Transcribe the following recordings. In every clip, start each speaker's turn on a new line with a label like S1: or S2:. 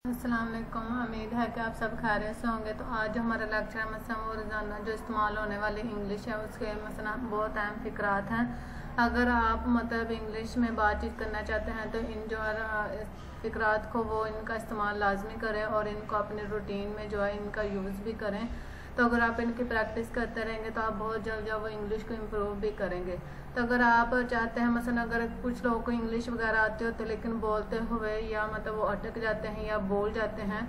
S1: अस्सलाम वालेकुम। उम्मीद है कि आप सब खैरियत से होंगे। तो आज जो हमारा लेक्चर है मसलन वो रोज़ाना जो इस्तेमाल होने वाली इंग्लिश है उसके मसलन बहुत अहम फ़िक्रात हैं। अगर आप मतलब इंग्लिश में बातचीत करना चाहते हैं तो इन जो फ़िक्रात को वो इनका इस्तेमाल लाजमी करें और इनको अपने रूटीन में जो है इनका यूज़ भी करें। तो अगर आप इनकी प्रैक्टिस करते रहेंगे तो आप बहुत जल्द जो वो इंग्लिश को इम्प्रूव भी करेंगे। तो अगर आप चाहते हैं मसलन अगर कुछ लोगों को इंग्लिश वगैरह आती होती है लेकिन बोलते हुए या मतलब वो अटक जाते हैं या बोल जाते हैं,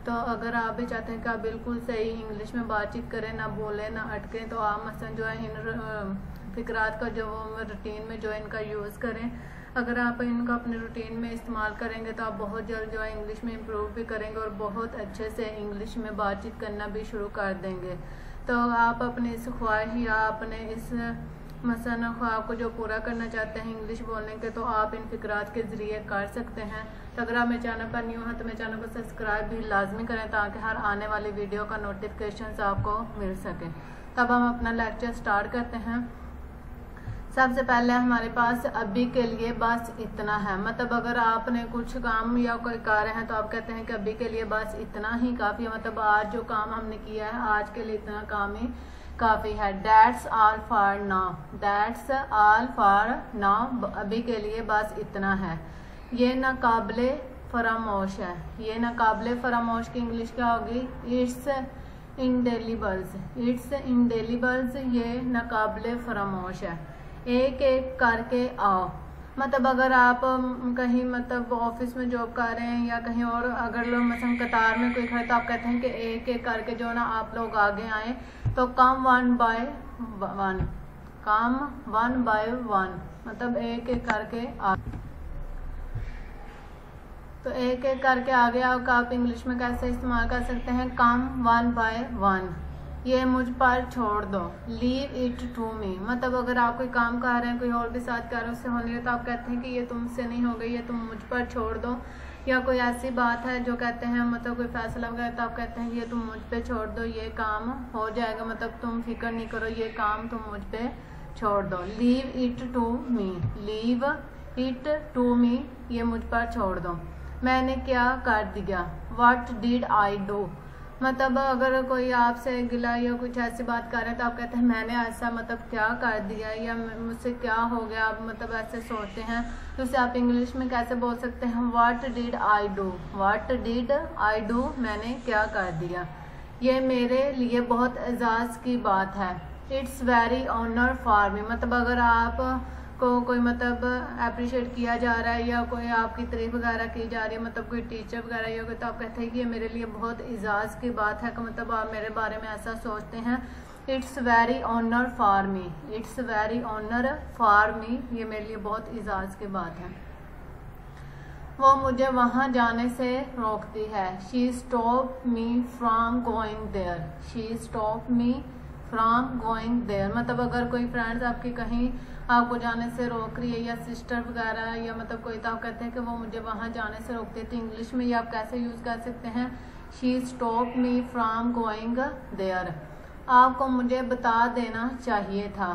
S1: तो अगर आप भी चाहते हैं कि आप बिल्कुल सही इंग्लिश में बातचीत करें, ना बोलें ना अटकें, तो आप मसलन जो है इन फ़िक्रात का जो वो रूटीन में जो है इनका यूज़ करें। अगर आप इनको अपने रूटीन में इस्तेमाल करेंगे तो आप बहुत जल्द जो है इंग्लिश में इम्प्रूव भी करेंगे और बहुत अच्छे से इंग्लिश में बातचीत करना भी शुरू कर देंगे। तो आप अपनी इस ख्वाहिश या अपने इस मसलन ख्वाब को जो पूरा करना चाहते हैं इंग्लिश बोलने के, तो आप इन फ़िक्रात के ज़रिए कर सकते हैं। तो अगर आप मेरे चैनल पर न्यू हैं तो मेरे चैनल को सब्सक्राइब भी लाजमी करें ताकि हर आने वाली वीडियो का नोटिफिकेशन आपको मिल सके। तब हम अपना लेक्चर स्टार्ट करते हैं। सबसे पहले हमारे पास अभी के लिए बस इतना है, मतलब अगर आपने कुछ काम या कोई कार्य है तो आप कहते हैं कि अभी के लिए बस इतना ही काफ़ी है, मतलब आज जो काम हमने किया है आज के लिए इतना काम ही काफ़ी है। That's all for now, that's all for now, अभी के लिए बस इतना है। ये नाकाबिले फरामोश है, ये नाकाबिले फरामोश की इंग्लिश क्या होगी? इट्स इंडेलिबल्स, इट्स इंडेलिबल्स, ये नाकाबिले फरामोश है। एक एक करके आओ, मतलब अगर आप कहीं मतलब ऑफिस में जॉब कर रहे हैं या कहीं और, अगर लोग मतलब कतार में कोई खड़े तो आप कहते हैं कि एक एक करके जो ना आप लोग आगे आए। तो come one by one, come one by one, मतलब एक एक करके आ। तो एक एक करके आगे आओ का आप इंग्लिश में कैसे इस्तेमाल कर सकते हैं? कम वन बाय वन, ये मुझ पर छोड़ दो। लीव इट टू मी, मतलब अगर आप कोई काम कर रहे हैं कोई और भी साथ कर रहे हैं उससे होने लगे तो आप कहते हैं कि ये तुमसे नहीं हो गई, ये तुम मुझ पर छोड़ दो। या कोई ऐसी बात है जो कहते हैं मतलब कोई फैसला वगैरह तो आप कहते हैं ये तुम मुझ पे छोड़ दो, ये काम हो जाएगा, मतलब तुम फिक्र नहीं करो, ये काम तुम मुझ पे छोड़ दो। Leave it to me, leave it to me, ये मुझ पर छोड़ दो। मैंने क्या कर दिया? व्हाट डिड आई डू, मतलब अगर कोई आपसे गिला या कुछ ऐसी बात कर रहे हैं तो आप कहते हैं मैंने ऐसा मतलब क्या कर दिया या मुझसे क्या हो गया, आप मतलब ऐसे सोचते हैं। तो उसे आप इंग्लिश में कैसे बोल सकते हैं? What did I do, what did I do, मैंने क्या कर दिया। ये मेरे लिए बहुत एजाज़ की बात है। It's very honour for me, मतलब अगर आप को कोई मतलब अप्रिशिएट किया जा रहा है या कोई आपकी तारीफ वगैरह की जा रही है, मतलब कोई टीचर वगैरह या कोई, तो आप कहते हैं कि ये मेरे लिए बहुत इजाज़ की बात है, कि मतलब आप मेरे बारे में ऐसा सोचते हैं। It's very honour for me, it's very honour for me, ये मेरे लिए बहुत इजाज़ की बात है। वो मुझे वहाँ जाने से रोकती है। She stop me from going there, she stop me from going there, मतलब अगर कोई फ्रेंड्स आपकी कहीं आपको जाने से रोक रही है या सिस्टर वगैरह या मतलब कोई, तो आप कहते हैं कि वो मुझे वहाँ जाने से रोकती है। तो इंग्लिश में ये आप कैसे यूज़ कर सकते हैं? She stop me from going there. आपको मुझे बता देना चाहिए था।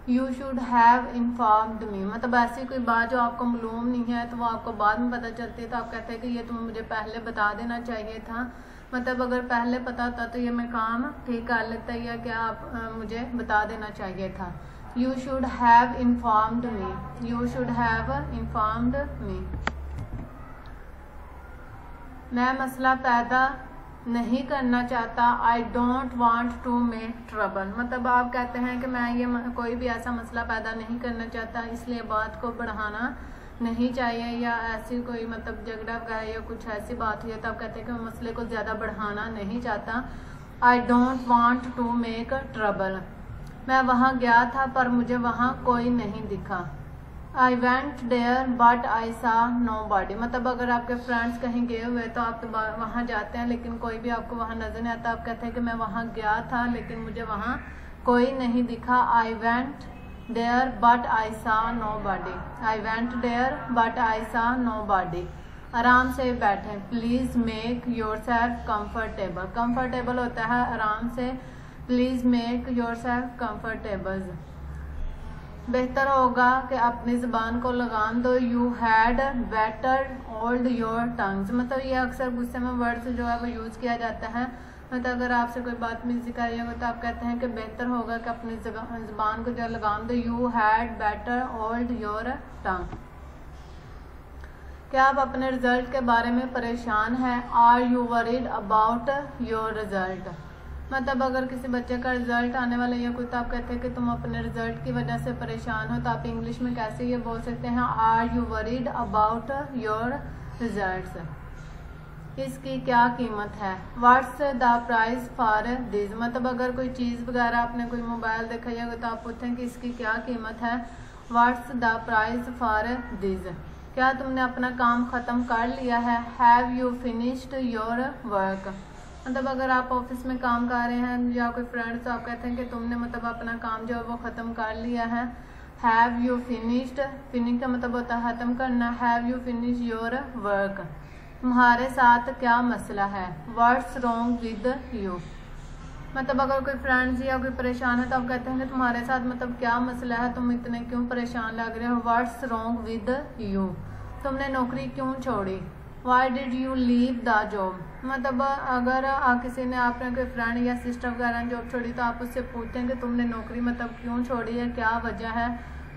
S1: You should have informed me, मतलब ऐसी कोई बात जो आपको मालूम नहीं है तो वो आपको बाद में पता चलती है, तो आप कहते हैं कि ये तुम्हें मुझे पहले बता देना चाहिए था, मतलब अगर पहले पता होता तो ये मैं काम ठीक कर लेता, या क्या आप मुझे बता देना चाहिए था। You should have informed me, you should have informed me। मैं मसला पैदा नहीं करना चाहता। I don't want to make trouble, मतलब आप कहते हैं कि मैं ये कोई भी ऐसा मसला पैदा नहीं करना चाहता, इसलिए बात को बढ़ाना नहीं चाहिए, या ऐसी कोई मतलब झगड़ा वगैरह या कुछ ऐसी बात हुई है तो आप कहते हैं कि मैं मसले को ज़्यादा बढ़ाना नहीं चाहता। I don't want to make trouble। मैं वहाँ गया था पर मुझे वहाँ कोई नहीं दिखा। I went there but I saw nobody, मतलब अगर आपके फ्रेंड्स कहीं गए हुए तो आप तो वहाँ जाते हैं लेकिन कोई भी आपको वहाँ नजर नहीं आता, आप कहते हैं कि मैं वहाँ गया था लेकिन मुझे वहाँ कोई नहीं दिखा। I went there but I saw nobody, I went there but I saw nobody। आराम से बैठें। Please make yourself comfortable, comfortable होता है आराम से। Please make yourself comfortable. बेहतर होगा कि अपनी ज़बान को लगाम दो। You had better hold your tongues, मतलब ये अक्सर गुस्से में वर्ड्स जो है वो यूज़ किया जाता है। मतलब अगर आपसे कोई बात मिल कर होगा तो आप कहते हैं कि बेहतर होगा कि अपनी ज़बान को जो लगाम दो। You had better hold your tongue. क्या आप अपने रिजल्ट के बारे में परेशान हैं? Are you worried about your result, मतलब अगर किसी बच्चे का रिजल्ट आने वाला या कोई तो आप कहते हैं कि तुम अपने रिजल्ट की वजह से परेशान हो, तो आप इंग्लिश में कैसे ये बोल सकते हैं? Are you worried about your results. इसकी क्या कीमत है? What's the price for this, मतलब अगर कोई चीज़ वगैरह आपने कोई मोबाइल देखा या तो आप पूछें कि इसकी क्या कीमत है। What's the price for this, क्या तुमने अपना काम ख़त्म कर लिया है? Have you finished your work, मतलब अगर आप ऑफिस में काम कर रहे हैं या कोई फ्रेंड्स, तो आप कहते हैं कि तुमने मतलब अपना काम जो है वो ख़त्म कर लिया है। हैव यू फिनिश्ड, फिनिश का मतलब होता है ख़त्म करना। Have you finish your work. तुम्हारे साथ क्या मसला है? व्हाट्स रॉन्ग विद यू, मतलब अगर कोई फ्रेंड्स या कोई परेशान है तो आप कहते हैं कि तुम्हारे साथ मतलब क्या मसला है, तुम इतने क्यों परेशान लग रहे हो। व्हाट्स रॉन्ग विद यू, तुमने नौकरी क्यों छोड़ी। Why did you leave the job, मतलब अगर किसी ने आपने कोई फ्रेंड या सिस्टर वगैरह जॉब छोड़ी तो आप उससे पूछते हैं कि तुमने नौकरी मतलब क्यों छोड़ी है, क्या वजह है,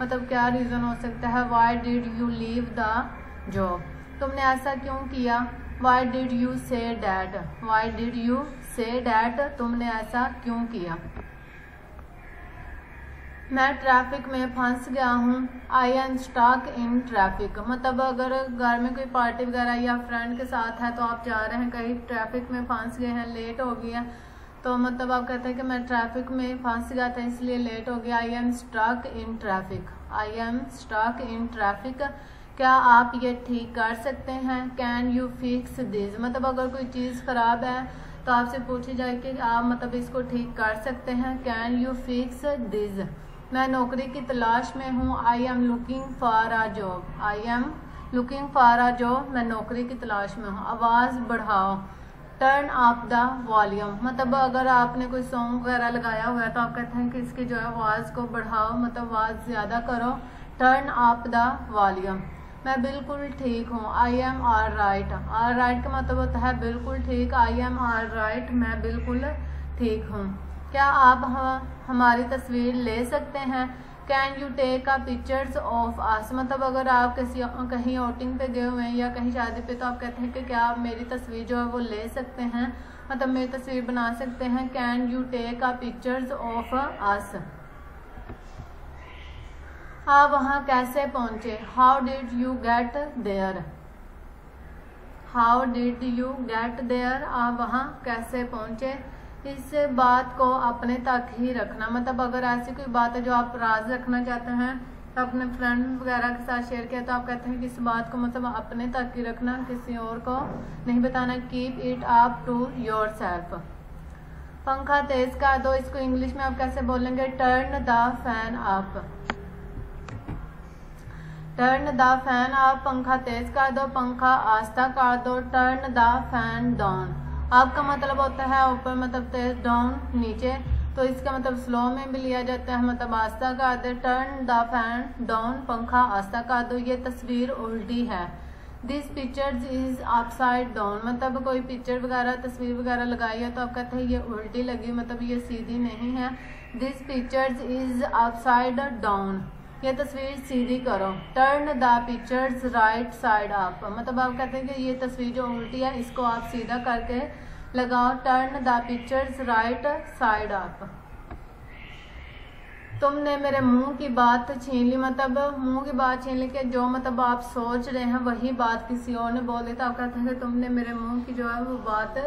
S1: मतलब क्या रीज़न हो सकता है। Why did you leave the job, तुमने ऐसा क्यों किया। Why did you say that, why did you say that, तुमने ऐसा क्यों किया। मैं ट्रैफिक में फंस गया हूँ। I am stuck in traffic, मतलब अगर घर में कोई पार्टी वगैरह या फ्रेंड के साथ है तो आप जा रहे हैं कहीं, ट्रैफिक में फंस गए हैं, लेट हो गया, तो मतलब आप कहते हैं कि मैं ट्रैफिक में फंस गया था इसलिए लेट हो गया। I am stuck in traffic, I am stuck in traffic, क्या आप ये ठीक कर सकते हैं। कैन यू फिक्स दिस, मतलब अगर कोई चीज़ ख़राब है तो आपसे पूछी जाए कि आप मतलब इसको ठीक कर सकते हैं। Can you fix this. मैं नौकरी की तलाश में हूँ। I am looking for a job, I am looking for a job, मैं नौकरी की तलाश में हूँ। आवाज़ बढ़ाओ। टर्न अप द वॉल्यूम, मतलब अगर आपने कोई सॉन्ग वगैरह लगाया हुआ है तो आप कहते हैं कि इसकी जो है आवाज़ को बढ़ाओ, मतलब आवाज़ ज़्यादा करो। Turn up the volume. मैं बिल्कुल ठीक हूँ। I am all right, all right का मतलब होता है बिल्कुल ठीक। आई एम ऑल राइट, मैं बिल्कुल ठीक हूँ। क्या आप हमारी तस्वीर ले सकते हैं। Can you take a pictures of us, मतलब अगर आप कहीं आउटिंग पे गए हुए हैं या कहीं शादी पे तो आप कहते हैं कि क्या आप मेरी तस्वीर जो है वो ले सकते हैं, मतलब मेरी तस्वीर बना सकते हैं। Can you take a pictures of us. आप वहाँ कैसे पहुँचे। How did you get there, how did you get there, आप वहाँ कैसे पहुँचे। इस बात को अपने तक ही रखना, मतलब अगर ऐसी कोई बात है जो आप राज रखना चाहते हैं तो अपने फ्रेंड वगैरह के साथ शेयर किया तो आप कहते हैं कि इस बात को मतलब अपने तक ही रखना, किसी और को नहीं बताना। Keep it up to yourself. पंखा तेज कर दो, इसको इंग्लिश में आप कैसे बोलेंगे। Turn the fan up, turn the fan up, पंखा तेज कर दो, पंखा आस्ता कर दो। टर्न द फैन डाउन, आपका मतलब होता है ऊपर मतलब तेज, डाउन नीचे, तो इसका मतलब स्लो में भी लिया जाता है, मतलब आस्ता कर दे। टर्न द फैन डाउन, पंखा आस्ता कर दो। ये तस्वीर उल्टी है। This pictures is upside down, मतलब कोई पिक्चर वगैरह तस्वीर वगैरह लगाई है तो आप कहते हैं ये उल्टी लगी, मतलब ये सीधी नहीं है। This pictures is upside down, ये तस्वीर सीधी करो। Turn the pictures right side up, मतलब आप कहते हैं कि ये तस्वीर जो उल्टी है इसको आप सीधा करके लगाओ। Turn the pictures right side up. तुमने मेरे मुंह की बात छीन ली, मतलब मुंह की बात छीन ली कि जो मतलब आप सोच रहे हैं वही बात किसी और ने बोल दी, तो आप कहते हैं कि तुमने मेरे मुंह की जो है वो बात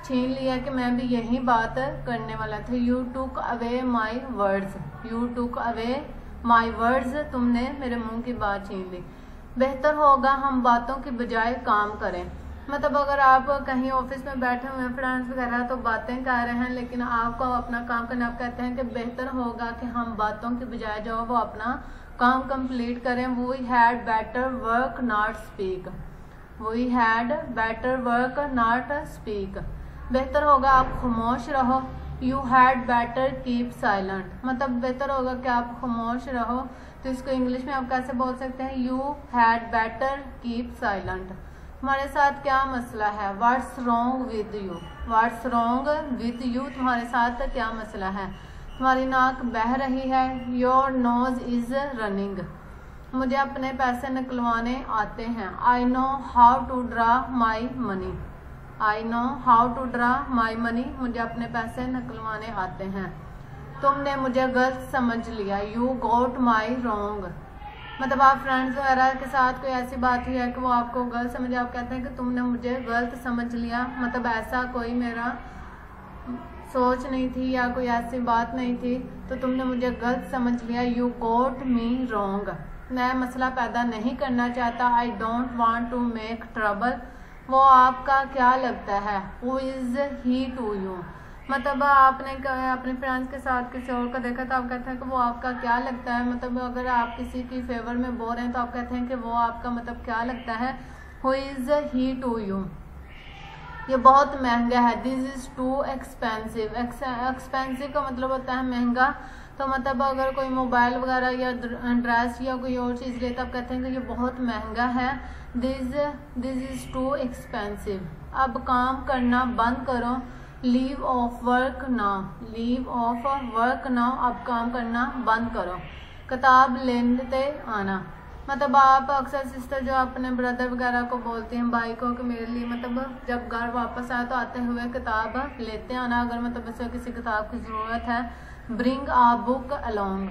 S1: छीन लिया कि मैं भी यही बात करने वाला था। You took away my words, you took away my words, तुमने मेरे मुंह की बात छीन ली। बेहतर होगा हम बातों की बजाय काम करें, मतलब अगर आप कहीं ऑफिस में बैठे हुए हैं फ्रेंड्स वगैरह तो बातें कर रहे हैं लेकिन आपको अपना काम करना, आप कहते हैं कि बेहतर होगा कि हम बातों की बजाय जो वो अपना काम कंप्लीट करें। We had better work not speak, we had better work not speak. बेहतर होगा आप खामोश रहो। You had better keep silent, मतलब बेहतर होगा कि आप खामोश रहो। तो इसको इंग्लिश में आप कैसे बोल सकते हैं, you had better keep silent. तुम्हारे साथ क्या मसला है, what's wrong with you, what's wrong with you, तुम्हारे साथ क्या मसला है। तुम्हारी नाक बह रही है, योर नोज इज रनिंग, मुझे अपने पैसे निकलवाने आते हैं। I know how to draw my money, I know how to draw my money, मुझे अपने पैसे निकलवाने आते हैं। तुमने मुझे गलत समझ लिया, यू गॉट माई रॉन्ग, मतलब आप फ्रेंड्स वगैरह के साथ कोई ऐसी बात हुई है कि वो आपको गलत समझे, आप कहते हैं कि तुमने मुझे गलत समझ लिया, मतलब ऐसा कोई मेरा सोच नहीं थी या कोई ऐसी बात नहीं थी, तो तुमने मुझे गलत समझ लिया, यू गॉट मी रॉन्ग, मैं मसला पैदा नहीं करना चाहता। I don't want to make trouble, वो आपका क्या लगता है, who is he to you, मतलब आपने अपने फ्रेंड्स के साथ किसी और को देखा तो आप कहते हैं कि वो आपका क्या लगता है, मतलब अगर आप किसी की फेवर में बोल रहे हैं तो आप कहते हैं कि वो आपका मतलब क्या लगता है, who is he to you, ये बहुत महंगा है, this is too expensive, expensive का मतलब होता है महंगा, तो मतलब अगर कोई मोबाइल वगैरह या ड्रेस या कोई और चीज़ ले तो आप कहते हैं कि ये बहुत महंगा है, दिस इज टू एक्सपेंसिव। अब काम करना बंद करो, leave of work now, leave of work now, अब काम करना बंद करो। किताब लेते आना, मतलब आप अक्सर सिस्टर जो अपने ब्रदर वगैरह को बोलते हैं, भाई को, कि मेरे लिए मतलब जब घर वापस आए तो आते हुए किताब लेते आना, अगर मतलब इसे किसी किताब की ज़रूरत है। ब्रिंग आ बुक अलोंग,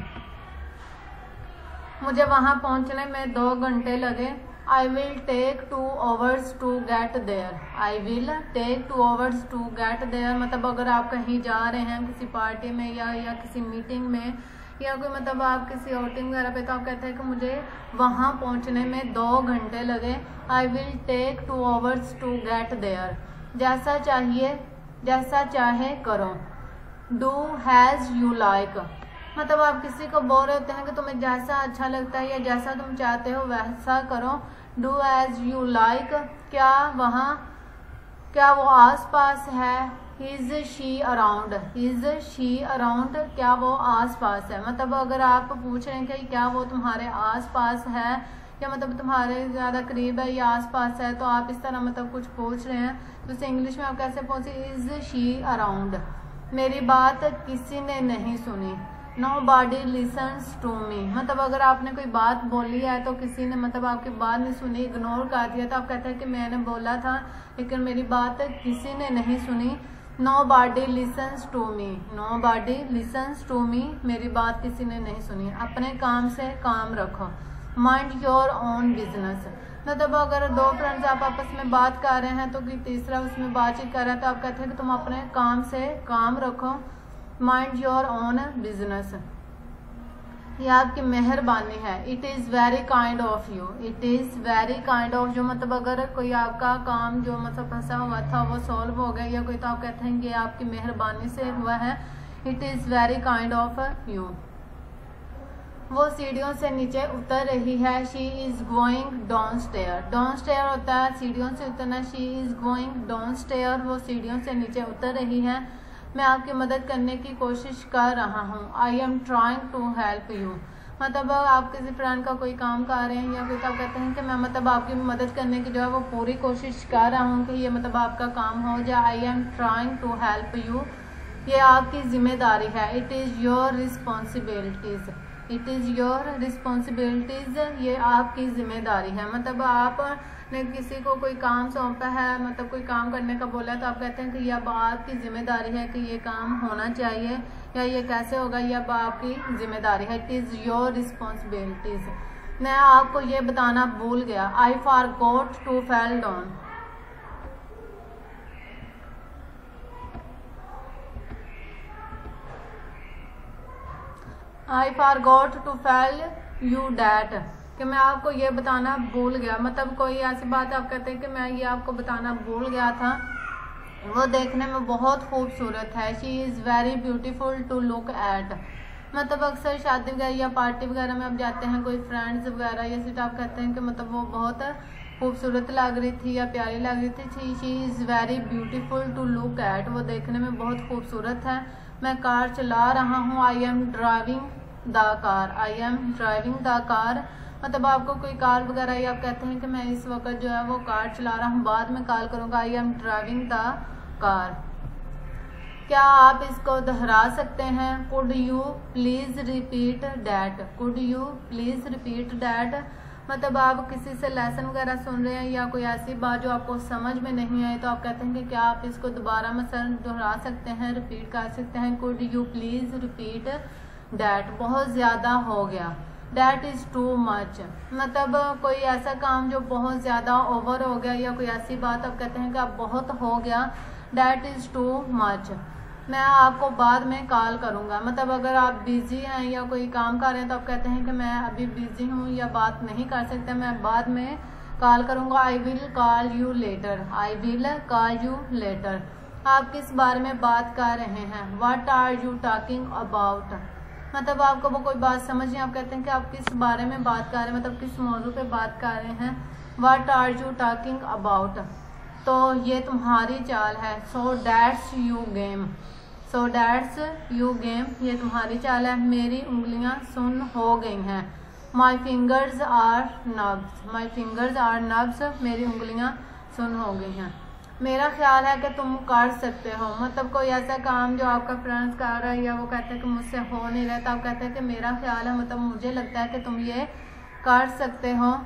S1: मुझे वहाँ पहुँचने में 2 घंटे लगे। I will take 2 hours to get there, I will take 2 hours to get there, मतलब अगर आप कहीं जा रहे हैं किसी पार्टी में या किसी मीटिंग में या कोई मतलब आप किसी आउटिंग वगैरह पे, तो आप कहते हैं कि मुझे वहाँ पहुँचने में 2 घंटे लगे। I will take 2 hours to get there, जैसा चाहिए जैसा चाहे करो। डू हैज़ यू लाइक, मतलब आप किसी को बोल रहे होते हैं कि तुम्हें जैसा अच्छा लगता है या जैसा तुम चाहते हो वैसा करो। डू एज यू लाइक, क्या वो आस पास है। Is she around, is she around, क्या वो आस पास है, मतलब अगर आप पूछ रहे हैं कि क्या वो तुम्हारे आस पास है या मतलब तुम्हारे ज़्यादा करीब है या आस पास है, तो आप इस तरह मतलब कुछ पूछ रहे हैं तो उसे इंग्लिश में आप कैसे पूछे, इज शी अराउंड। मेरी बात किसी ने नहीं सुनी, Nobody listens to me, मतलब अगर आपने कोई बात बोली है तो किसी ने मतलब आपकी बात नहीं सुनी, इग्नोर कर दिया, तो आप कहते हैं कि मैंने बोला था लेकिन मेरी बात किसी ने नहीं सुनी। Nobody listens to me, Nobody listens to me, मेरी बात किसी ने नहीं सुनी। अपने काम से काम रखो। Mind your own business, मतलब अगर 2 फ्रेंड्स आप आपस में बात कर रहे हैं तो कोई तीसरा उसमें बातचीत कर रहा है तो आप कहते हैं कि तुम अपने काम से काम रखो। माइंड योर ओन बिजनेस, ये आपकी मेहरबानी है। It is very kind of you, it is very kind of you, मतलब अगर कोई आपका काम जो मतलब फंसा हुआ था वो सॉल्व हो गया या कोई, तो आप कहते हैं कि आपकी मेहरबानी से हुआ है। It is very kind of you. वो सीढ़ियों से नीचे उतर रही है। She is going down stair, down stair होता है सीढ़ियों से उतरना। She is going down stair, वो सीढ़ियों से नीचे उतर रही है। मैं आपकी मदद करने की कोशिश कर रहा हूँ। I am trying to help you, मतलब आप किसी फ्रेंड का कोई काम कर रहे हैं या कोई, आप कहते हैं कि मैं मतलब आपकी मदद करने की जो है वो पूरी कोशिश कर रहा हूँ कि ये मतलब आपका काम हो जाए। I am trying to help you, ये आपकी जिम्मेदारी है। It is your responsibilities, it is your responsibilities, ये आपकी जिम्मेदारी है। मतलब आपने किसी को कोई काम सौंपा है, मतलब कोई काम करने का बोला है, तो आप कहते हैं कि ये अब आपकी जिम्मेदारी है कि ये काम होना चाहिए या ये कैसे होगा, ये अब आपकी जिम्मेदारी है। It is your responsibilities. मैं आपको ये बताना भूल गया। I forgot to fail down, I forgot to tell you that, कि मैं आपको ये बताना भूल गया, मतलब कोई ऐसी बात आप कहते हैं कि मैं ये आपको बताना भूल गया था। वो देखने में बहुत खूबसूरत है। She is very beautiful to look at, मतलब अक्सर शादी वगैरह या पार्टी वगैरह में आप जाते हैं कोई फ्रेंड्स वगैरह या सिर्फ आप कहते हैं कि मतलब वो बहुत खूबसूरत लग रही थी या प्यारी लग रही थी। She is very beautiful to look at, वो देखने में बहुत खूबसूरत है। मैं कार चला रहा हूँ। I am driving the car, I am driving the car, मतलब आपको कोई कार वगैरह या आप कहते हैं कि मैं इस वक्त जो है वो कार चला रहा हूँ, बाद में कॉल करूँगा, I am driving the car. क्या आप इसको दोहरा सकते हैं? Could you please repeat that, could you please repeat that, मतलब आप किसी से लेसन वगैरह सुन रहे हैं या कोई ऐसी बात जो आपको समझ में नहीं आई तो आप कहते हैं कि क्या आप इसको दोबारा मसलन दोहरा सकते हैं, रिपीट कर सकते हैं। Could you please repeat that, बहुत ज़्यादा हो गया। डैट इज़ टू मच, मतलब कोई ऐसा काम जो बहुत ज़्यादा ओवर हो गया या कोई ऐसी बात आप कहते हैं कि अब बहुत हो गया। डैट इज़ टू मच, मैं आपको बाद में कॉल करूँगा, मतलब अगर आप बिज़ी हैं या कोई काम कर रहे हैं तो आप कहते हैं कि मैं अभी बिज़ी हूँ या बात नहीं कर सकते, मैं बाद में कॉल करूँगा। I will call you later, I will call you later. आप किस बारे में बात कर रहे हैं? What are you talking about, मतलब आपको वो कोई बात समझ नहीं, आप कहते हैं कि आप किस बारे में बात कर रहे हैं, मतलब किस मौजू पे बात कर रहे हैं। What are you talking about, तो ये तुम्हारी चाल है। So that's you game, so that's you game, ये तुम्हारी चाल है। मेरी उंगलियां सुन्न हो गई हैं। My fingers are numbs, my fingers are numbs, मेरी उंगलियां सुन्न हो गई हैं। मेरा ख्याल है कि तुम कर सकते हो, मतलब कोई ऐसा काम जो आपका फ्रेंड्स कर रहा है या वो कहते हैं कि मुझसे हो नहीं रहा, तो आप कहते हैं कि मेरा ख्याल है, मतलब मुझे लगता है कि तुम ये कर सकते हो।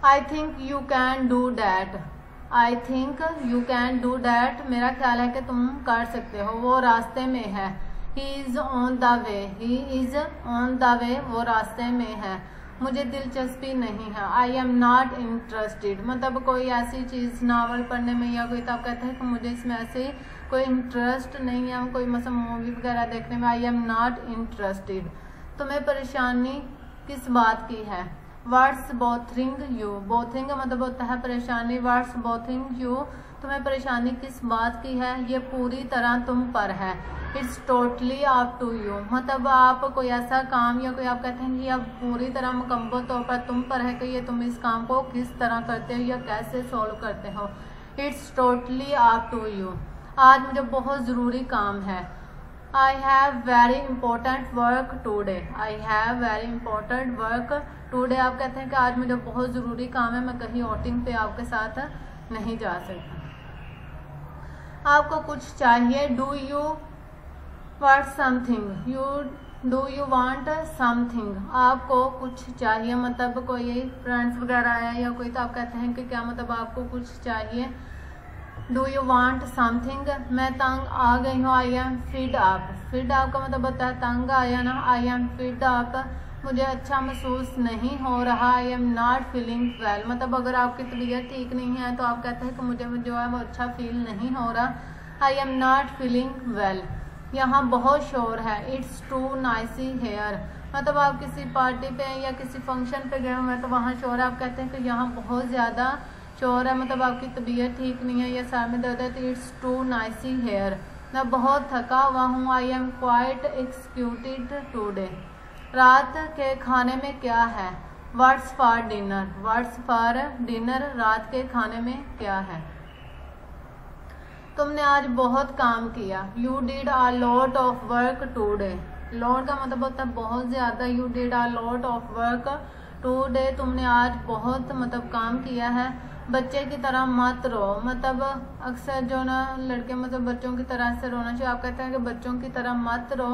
S1: I think you can do that, I think you can do that, मेरा ख्याल है कि तुम कर सकते हो। वो रास्ते में है। He is on the way, he is on the way, वो रास्ते में है। मुझे दिलचस्पी नहीं है। आई एम नॉट इंटरेस्टेड, मतलब कोई ऐसी चीज़ नावल पढ़ने में या कोई, तो आप कहते हैं कि मुझे इसमें ऐसे कोई इंटरेस्ट नहीं है, कोई मतलब मूवी वगैरह देखने में। I am not interested. तुम्हें परेशानी किस बात की है? व्हाट्स बोथरिंग यू, बोथरिंग मतलब होता है परेशानी। व्हाट्स बोथरिंग यू, तुम्हें परेशानी किस बात की है? ये पूरी तरह तुम पर है। It's totally up to you, मतलब आप कोई ऐसा काम या कोई आप कहते हैं कि अब पूरी तरह मुकम्मल तौर पर तुम पर है कि ये तुम इस काम को किस तरह करते हो या कैसे सॉल्व करते हो। It's totally up to you, आज मुझे बहुत ज़रूरी काम है। I have very important work today, I have very important work today, आप कहते हैं कि आज मुझे बहुत ज़रूरी काम है, मैं कहीं आउटिंग पे आपके साथ नहीं जा सकता। आपको कुछ चाहिए। Do you want something, do you want something, आपको कुछ चाहिए, मतलब कोई फ्रेंड्स वगैरह है या कोई, तो आप कहते हैं कि क्या मतलब आपको कुछ चाहिए। डू यू वांट समथिंग, मैं तंग आ गई हूँ। I M feed up, feed up का मतलब होता है तंग आया ना। आई एम फीड अप, मुझे अच्छा महसूस नहीं हो रहा। I am not feeling well, मतलब अगर आपकी तबीयत ठीक नहीं है तो आप कहते हैं कि मुझे जो है वो अच्छा फील नहीं हो रहा। I am not feeling well, यहाँ बहुत शोर है। इट्स टू नाइसी हेयर, मतलब आप किसी पार्टी पे या किसी फंक्शन पे गए हुए हैं तो वहाँ शोर है, आप कहते हैं कि यहाँ बहुत ज़्यादा शोर है, मतलब आपकी तबीयत ठीक नहीं है या सर में दर्द है। तो इट्स टू नाइसी हेयर, मैं बहुत थका हुआ हूँ। I am quite executed today, रात के खाने में क्या है? What's for dinner, what's for dinner, रात के खाने में क्या है? तुमने आज बहुत काम किया। You did a lot of work today, lot का मतलब होता है बहुत ज़्यादा। You did a lot of work today, तुमने आज बहुत मतलब काम किया है। बच्चे की तरह मत रो, मतलब अक्सर जो ना लड़के मतलब बच्चों की तरह से रोना चाहिए, आप कहते हैं कि बच्चों की तरह मत रो।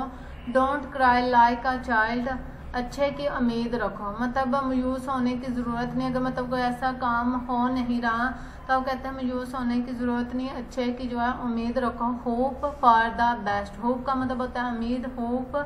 S1: Don't cry like a child, अच्छे की उम्मीद रखो, मतलब मायूस होने की ज़रूरत नहीं। अगर मतलब कोई ऐसा काम हो नहीं रहा तो आप कहते हैं मायूस होने की ज़रूरत नहीं, अच्छे की जो है उम्मीद रखो। Hope for the best, hope का मतलब होता है उम्मीद। होप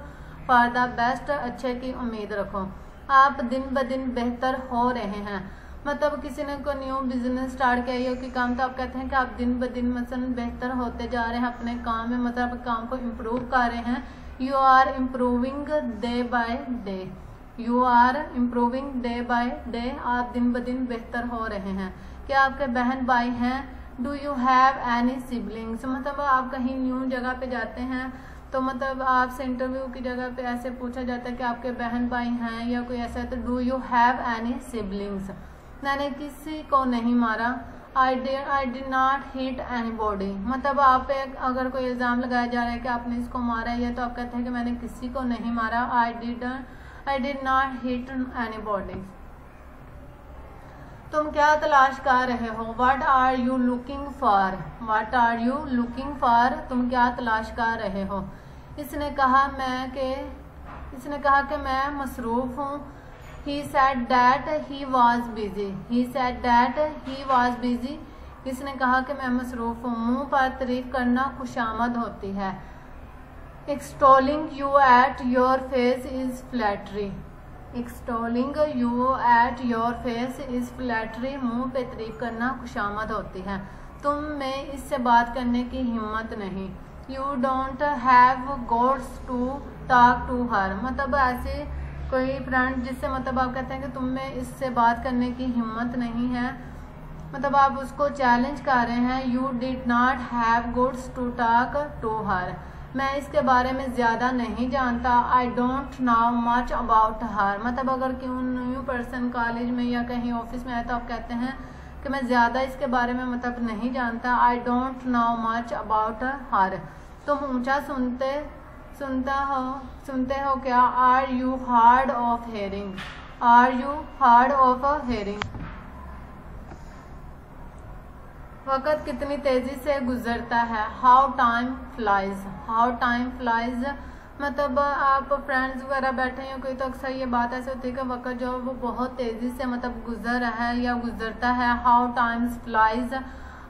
S1: फॉर द बेस्ट, अच्छे की उम्मीद रखो। आप दिन ब दिन बेहतर हो रहे हैं, मतलब किसी ने कोई न्यू बिजनेस स्टार्ट किया या कोई काम, तो आप कहते हैं कि आप दिन ब दिन मतलब बेहतर होते जा रहे हैं अपने काम में, मतलब काम को इम्प्रूव कर रहे हैं। You are improving day by day, you are improving day by day, आप दिन ब दिन बेहतर हो रहे हैं। क्या आपके बहन भाई हैं? Do you have any siblings, मतलब आप कहीं न्यू जगह पे जाते हैं तो मतलब आपसे इंटरव्यू की जगह पे ऐसे पूछा जाता है कि आपके बहन भाई हैं या कोई ऐसा है, तो do you have any siblings. मैंने किसी को नहीं मारा। I did not hit any body, मतलब आप पे अगर कोई इल्ज़ाम लगाया जा रहा है कि आपने इसको मारा है, तो आप कहते हैं कि मैंने किसी को नहीं मारा। I did not hit any body. तुम क्या तलाश कर रहे हो? What are you looking for? What are you looking for? तुम क्या तलाश कर रहे हो? इसने कहा कि मैं मसरूफ हूँ। He said that he was busy. He said that he was busy. इसने कहा कि मैं मसरूफ हूँ। मुंह पर तारीफ करना खुशामद होती है। Extolling you at your face is flattery. Extolling you at your face is flattery. मुंह पे तारीफ करना खुशामद होती है। तुम में इससे बात करने की हिम्मत नहीं। You don't have guts to talk to her, मतलब ऐसे कोई फ्रेंड जिससे मतलब आप कहते हैं कि तुम में इससे बात करने की हिम्मत नहीं है, मतलब आप उसको चैलेंज कर रहे हैं। You did not have goods to talk to her, मैं इसके बारे में ज़्यादा नहीं जानता। I don't know much about her, मतलब अगर क्यों न्यू पर्सन कॉलेज में या कहीं ऑफिस में आए तो आप कहते हैं कि मैं ज़्यादा इसके बारे में मतलब नहीं जानता। I don't know much about her. तुम ऊंचा सुनते हो क्या? Are you hard of hearing? Are you hard of hearing? वक़्त कितनी तेजी से गुजरता है। How time flies. How time flies, मतलब आप फ्रेंड्स वगैरह बैठे हैं कोई, तो अक्सर ये बात ऐसे होती है कि वक़्त जो वो बहुत तेजी से मतलब गुजर रहा है या गुजरता है। How times flies.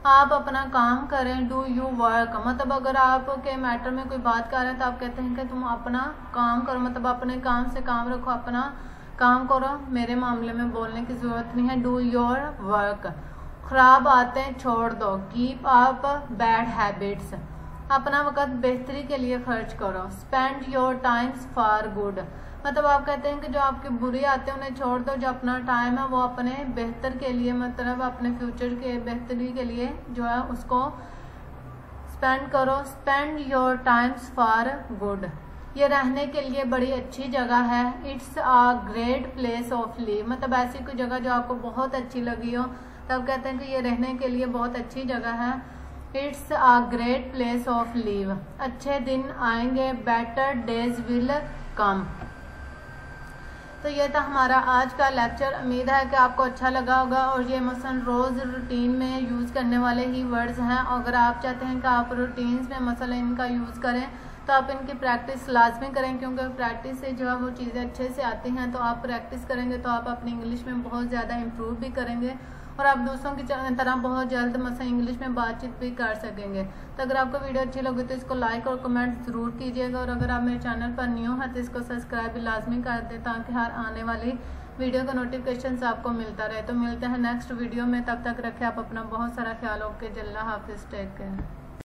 S1: आप अपना काम करें। डू यू वर्क, मतलब अगर आपके मैटर में कोई बात कर रहे हैं तो आप कहते हैं कि तुम अपना काम करो, मतलब अपने काम से काम रखो, अपना काम करो, मेरे मामले में बोलने की ज़रूरत नहीं है। Do your work. ख़राब आदतें छोड़ दो। कीप अप बैड हैबिट्स, अपना वक़्त बेहतरी के लिए खर्च करो। Spend your time's for good, मतलब आप कहते हैं कि जो आपकी बुरी आदतें उन्हें छोड़ दो, जो अपना टाइम है वो अपने बेहतर के लिए, मतलब अपने फ्यूचर के बेहतरी के लिए जो है उसको स्पेंड करो। Spend your time's for good, ये रहने के लिए बड़ी अच्छी जगह है। It's a great place of live, मतलब ऐसी कोई जगह जो आपको बहुत अच्छी लगी हो तब कहते हैं कि ये रहने के लिए बहुत अच्छी जगह है। It's a great place of live, अच्छे दिन आएंगे। Better days will come. तो ये था हमारा आज का लेक्चर। उम्मीद है कि आपको अच्छा लगा होगा और ये मसलन रोज़ रूटीन में यूज़ करने वाले ही वर्ड्स हैं। अगर आप चाहते हैं कि आप रूटीन्स में मसलन इनका यूज़ करें तो आप इनकी प्रैक्टिस लाजमी करें, क्योंकि प्रैक्टिस से जो है वो चीज़ें अच्छे से आती हैं। तो आप प्रैक्टिस करेंगे तो आप अपनी इंग्लिश में बहुत ज़्यादा इम्प्रूव भी करेंगे और आप दूसरों की तरह बहुत जल्द मसलन इंग्लिश में बातचीत भी कर सकेंगे। तो अगर आपको वीडियो अच्छी लगे तो इसको लाइक और कमेंट ज़रूर कीजिएगा, और अगर आप मेरे चैनल पर न्यू हैं तो इसको सब्सक्राइब भी लाजमी कर दें ताकि हर आने वाली वीडियो का नोटिफिकेशन आपको मिलता रहे। तो मिलते हैं नेक्स्ट वीडियो में, तब तक रखें आप अपना बहुत सारा ख्याल। ओके, अल्लाह हाफिज़, टेक केयर।